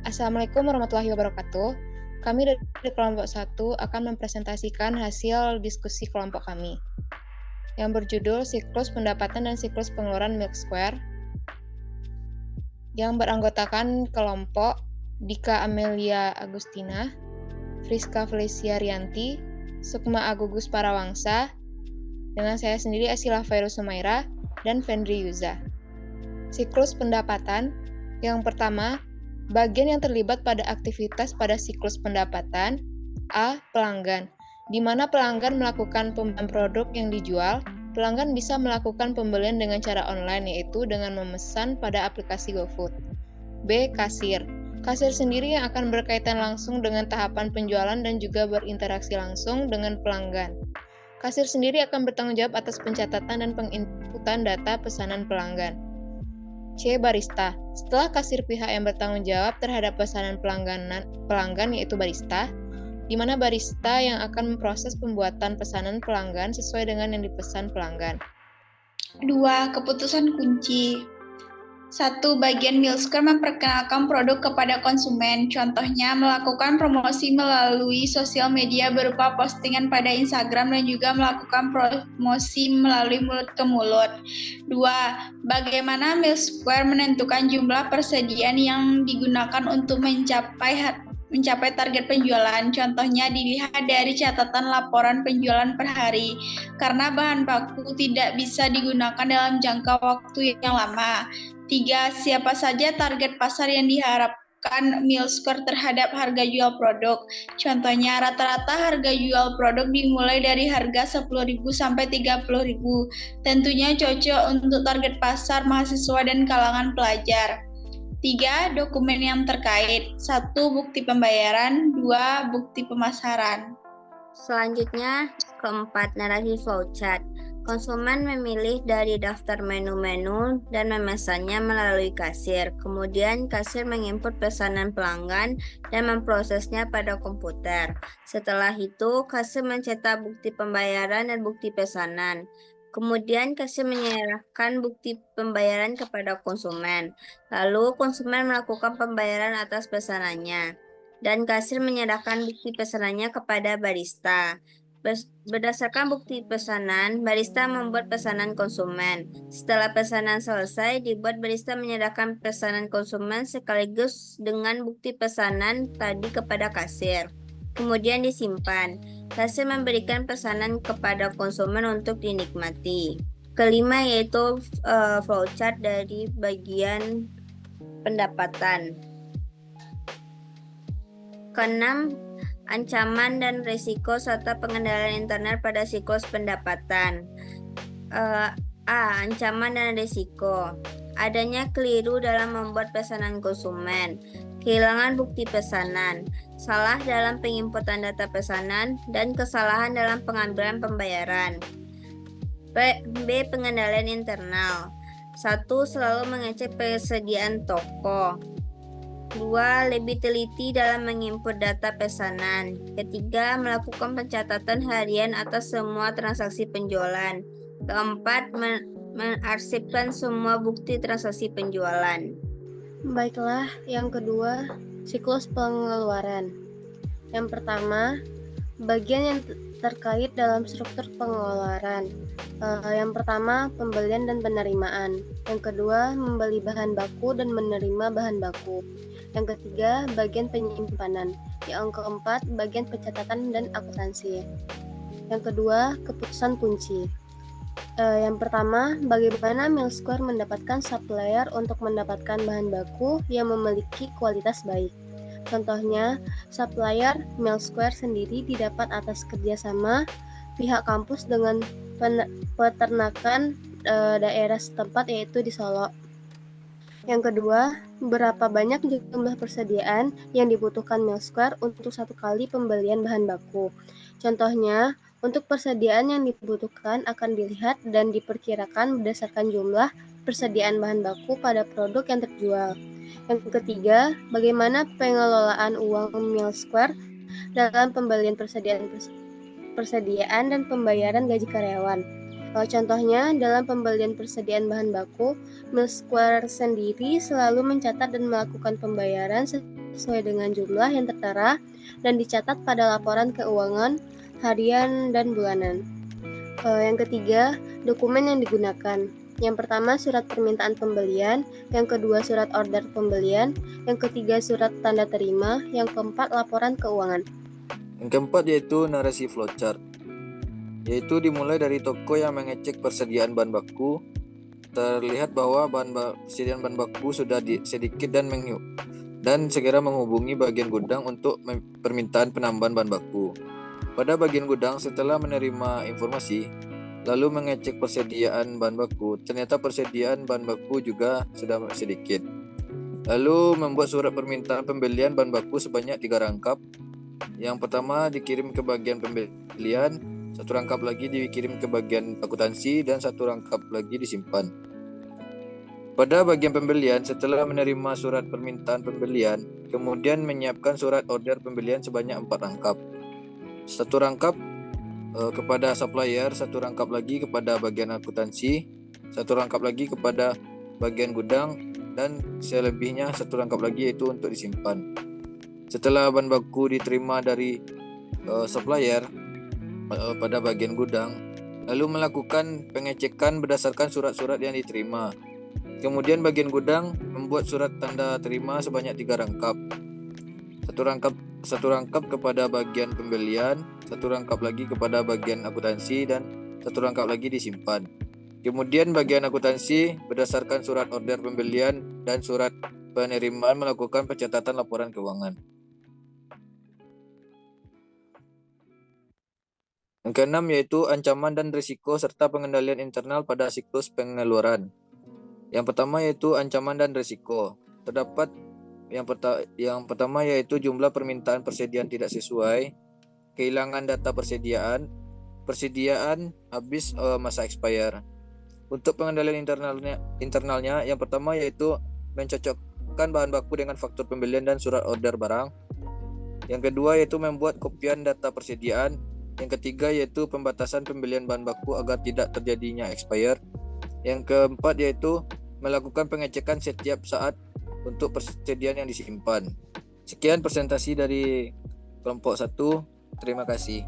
Assalamualaikum warahmatullahi wabarakatuh. Kami dari kelompok 1 akan mempresentasikan hasil diskusi kelompok kami yang berjudul Siklus Pendapatan dan Siklus Pengeluaran Milk Square yang beranggotakan kelompok Dika Amelia Agustina, Friska Felicia Rianti, Sukma Agugus Parawangsa, dengan saya sendiri Asila Fairuz Sumaira, dan Fendri Yuza. Siklus pendapatan yang pertama, bagian yang terlibat pada aktivitas pada siklus pendapatan. A. Pelanggan. Di mana pelanggan melakukan pembelian produk yang dijual, pelanggan bisa melakukan pembelian dengan cara online, yaitu dengan memesan pada aplikasi GoFood. B. Kasir. Kasir sendiri yang akan berkaitan langsung dengan tahapan penjualan dan juga berinteraksi langsung dengan pelanggan. Kasir sendiri akan bertanggung jawab atas pencatatan dan penginputan data pesanan pelanggan. C. Barista. Setelah kasir pihak yang bertanggung jawab terhadap pesanan pelanggan yaitu barista, di mana barista yang akan memproses pembuatan pesanan pelanggan sesuai dengan yang dipesan pelanggan. 2. Keputusan kunci. 1. Bagian Milk Square memperkenalkan produk kepada konsumen. Contohnya, melakukan promosi melalui sosial media berupa postingan pada Instagram dan juga melakukan promosi melalui mulut ke mulut. 2. Bagaimana Milk Square menentukan jumlah persediaan yang digunakan untuk mencapai target penjualan. Contohnya dilihat dari catatan laporan penjualan per hari, karena bahan baku tidak bisa digunakan dalam jangka waktu yang lama. 3. Siapa saja target pasar yang diharapkan Milk Square terhadap harga jual produk. Contohnya, rata-rata harga jual produk dimulai dari harga 10.000 sampai 30.000. Tentunya cocok untuk target pasar mahasiswa dan kalangan pelajar. 3. Dokumen yang terkait. 1. Bukti pembayaran. 2. Bukti pemasaran. Selanjutnya, keempat, narasi flowchart. Konsumen memilih dari daftar menu-menu dan memesannya melalui kasir. Kemudian kasir menginput pesanan pelanggan dan memprosesnya pada komputer. Setelah itu, kasir mencetak bukti pembayaran dan bukti pesanan. Kemudian kasir menyerahkan bukti pembayaran kepada konsumen. Lalu konsumen melakukan pembayaran atas pesanannya. Dan kasir menyerahkan bukti pesanannya kepada barista. Berdasarkan bukti pesanan, barista membuat pesanan konsumen. Setelah pesanan selesai, dibuat barista menyerahkan pesanan konsumen sekaligus dengan bukti pesanan tadi kepada kasir. Kemudian disimpan. Kasir memberikan pesanan kepada konsumen untuk dinikmati. Kelima yaitu flowchart dari bagian pendapatan. Keenam, ancaman dan risiko serta pengendalian internal pada siklus pendapatan. A. Ancaman dan risiko. Adanya keliru dalam membuat pesanan konsumen, kehilangan bukti pesanan, salah dalam penginputan data pesanan, dan kesalahan dalam pengambilan pembayaran. B. Pengendalian internal. 1. Selalu mengecek persediaan toko. 2. Lebih teliti dalam menginput data pesanan. Ketiga, melakukan pencatatan harian atas semua transaksi penjualan. Keempat, mengarsipkan semua bukti transaksi penjualan. Baiklah, yang kedua, siklus pengeluaran. Yang pertama, bagian yang terkait dalam struktur pengeluaran. Yang pertama, pembelian dan penerimaan. Yang kedua, membeli bahan baku dan menerima bahan baku. Yang ketiga, bagian penyimpanan. Yang keempat, bagian pencatatan dan akuntansi. Yang kedua, keputusan kunci. Yang pertama, bagaimana Milk Square mendapatkan supplier untuk mendapatkan bahan baku yang memiliki kualitas baik. Contohnya, supplier Milk Square sendiri didapat atas kerjasama pihak kampus dengan peternakan daerah setempat, yaitu di Solo. Yang kedua, berapa banyak jumlah persediaan yang dibutuhkan Milk Square untuk satu kali pembelian bahan baku. Contohnya, untuk persediaan yang dibutuhkan akan dilihat dan diperkirakan berdasarkan jumlah persediaan bahan baku pada produk yang terjual. Yang ketiga, bagaimana pengelolaan uang Milk Square dalam pembelian persediaan dan pembayaran gaji karyawan. Contohnya, dalam pembelian persediaan bahan baku, Millsquare sendiri selalu mencatat dan melakukan pembayaran sesuai dengan jumlah yang tertera dan dicatat pada laporan keuangan harian dan bulanan. Yang ketiga, dokumen yang digunakan. Yang pertama, surat permintaan pembelian. Yang kedua, surat order pembelian. Yang ketiga, surat tanda terima. Yang keempat, laporan keuangan. Yang keempat yaitu narasi flowchart, yaitu dimulai dari toko yang mengecek persediaan bahan baku. Terlihat bahwa persediaan bahan baku sudah sedikit dan segera menghubungi bagian gudang untuk permintaan penambahan bahan baku. Pada bagian gudang setelah menerima informasi, lalu mengecek persediaan bahan baku, ternyata persediaan bahan baku juga sudah sedikit. Lalu membuat surat permintaan pembelian bahan baku sebanyak 3 rangkap. Yang pertama dikirim ke bagian pembelian, 1 rangkap lagi dikirim ke bagian akuntansi, dan 1 rangkap lagi disimpan. Pada bagian pembelian, setelah menerima surat permintaan pembelian, kemudian menyiapkan surat order pembelian sebanyak 4 rangkap. 1 rangkap kepada supplier, 1 rangkap lagi kepada bagian akuntansi, 1 rangkap lagi kepada bagian gudang, dan selebihnya 1 rangkap lagi yaitu untuk disimpan. Setelah bahan baku diterima dari supplier pada bagian gudang, lalu melakukan pengecekan berdasarkan surat-surat yang diterima. Kemudian bagian gudang membuat surat tanda terima sebanyak 3 rangkap. 1 rangkap kepada bagian pembelian, 1 rangkap lagi kepada bagian akuntansi, dan 1 rangkap lagi disimpan. Kemudian bagian akuntansi berdasarkan surat order pembelian dan surat penerimaan melakukan pencatatan laporan keuangan. Yang keenam yaitu ancaman dan risiko serta pengendalian internal pada siklus pengeluaran. Yang pertama yaitu ancaman dan risiko. Terdapat yang pertama yaitu jumlah permintaan persediaan tidak sesuai, kehilangan data persediaan habis masa expire. Untuk pengendalian internalnya yang pertama yaitu mencocokkan bahan baku dengan faktur pembelian dan surat order barang. Yang kedua yaitu membuat kopian data persediaan. Yang ketiga yaitu pembatasan pembelian bahan baku agar tidak terjadinya expire. Yang keempat yaitu melakukan pengecekan setiap saat untuk persediaan yang disimpan. Sekian presentasi dari kelompok 1. Terima kasih.